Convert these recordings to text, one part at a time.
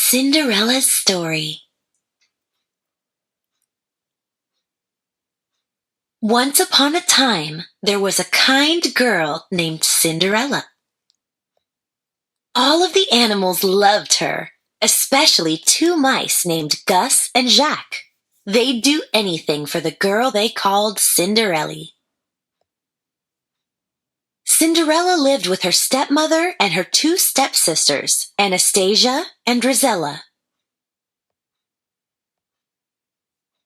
Cinderella's story. Once upon a time, there was a kind girl named Cinderella. All of the animals loved her, especially two mice named Gus and Jacques. They'd do anything for the girl they called Cinderella. Cinderella lived with her stepmother and her two stepsisters, Anastasia and Drizella.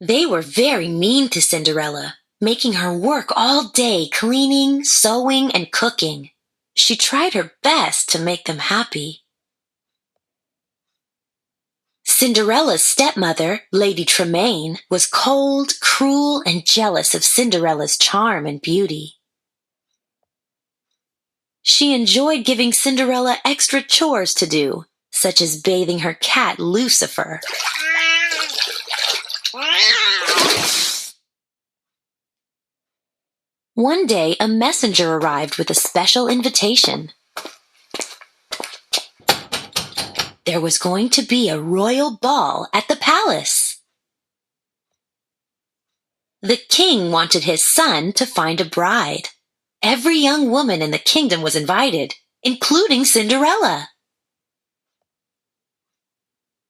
They were very mean to Cinderella, making her work all day cleaning, sewing, and cooking. She tried her best to make them happy. Cinderella's stepmother, Lady Tremaine, was cold, cruel, and jealous of Cinderella's charm and beauty. She enjoyed giving Cinderella extra chores to do, such as bathing her cat Lucifer. One day, a messenger arrived with a special invitation. There was going to be a royal ball at the palace. The king wanted his son to find a bride. Every young woman in the kingdom was invited, including Cinderella.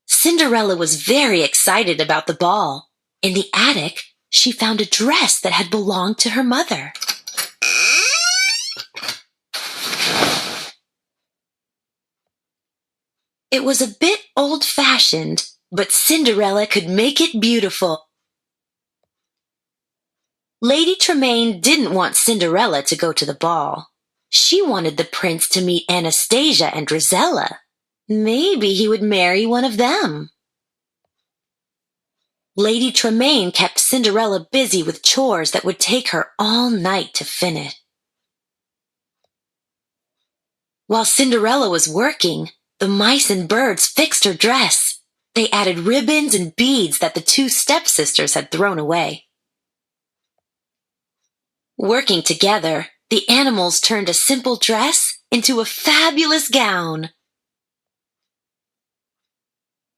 Cinderella was very excited about the ball. In the attic, she found a dress that had belonged to her mother. It was a bit old-fashioned, but Cinderella could make it beautiful. Lady Tremaine didn't want Cinderella to go to the ball. She wanted the prince to meet Anastasia and Drizella. Maybe he would marry one of them. Lady Tremaine kept Cinderella busy with chores that would take her all night to finish. While Cinderella was working, the mice and birds fixed her dress. They added ribbons and beads that the two stepsisters had thrown away. Working together, the animals turned a simple dress into a fabulous gown.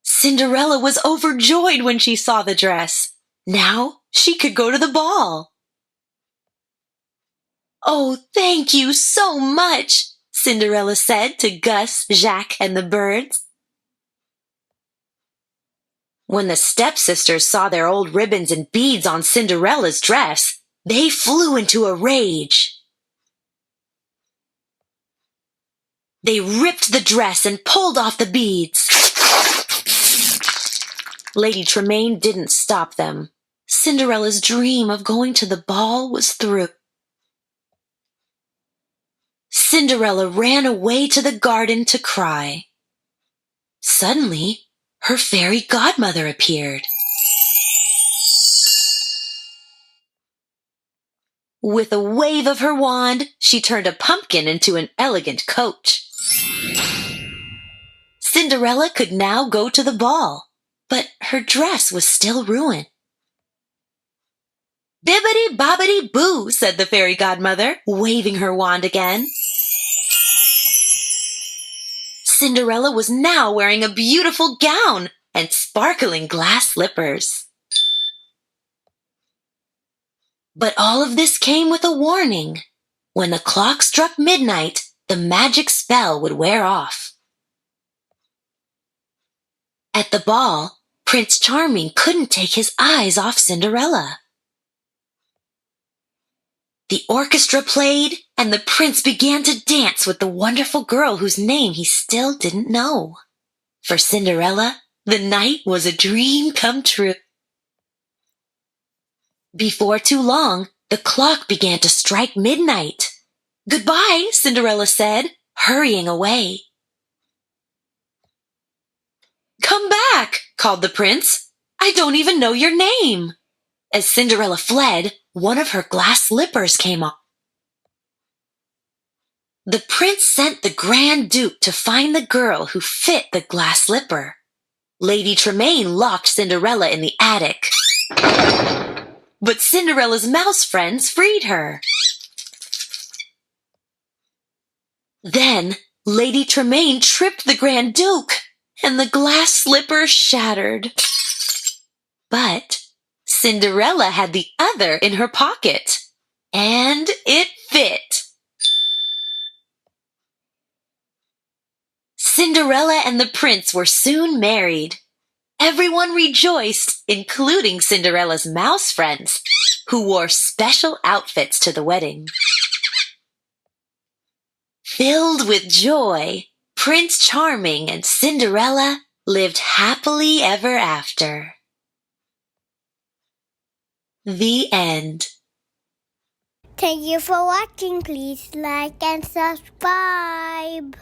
Cinderella was overjoyed when she saw the dress. Now she could go to the ball. "Oh, thank you so much," Cinderella said to Gus, Jacques, and the birds. When the stepsisters saw their old ribbons and beads on Cinderella's dress, they flew into a rage. They ripped the dress and pulled off the beads. Lady Tremaine didn't stop them. Cinderella's dream of going to the ball was through. Cinderella ran away to the garden to cry. Suddenly, her fairy godmother appeared. With a wave of her wand, she turned a pumpkin into an elegant coach. Cinderella could now go to the ball, but her dress was still ruined. "Bibbidi-bobbidi-boo," said the fairy godmother, waving her wand again. Cinderella was now wearing a beautiful gown and sparkling glass slippers. But all of this came with a warning. When the clock struck midnight, the magic spell would wear off. At the ball, Prince Charming couldn't take his eyes off Cinderella. The orchestra played, and the prince began to dance with the wonderful girl whose name he still didn't know. For Cinderella, the night was a dream come true. Before too long, the clock began to strike midnight. "Goodbye," Cinderella said, hurrying away. "Come back," called the prince. "I don't even know your name." As Cinderella fled, one of her glass slippers came off. The prince sent the Grand Duke to find the girl who fit the glass slipper. Lady Tremaine locked Cinderella in the attic. But Cinderella's mouse friends freed her. Then Lady Tremaine tripped the Grand Duke, and the glass slipper shattered. But Cinderella had the other in her pocket, and it fit. Cinderella and the prince were soon married. Everyone rejoiced, including Cinderella's mouse friends, who wore special outfits to the wedding. Filled with joy, Prince Charming and Cinderella lived happily ever after. The end. Thank you for watching. Please like and subscribe.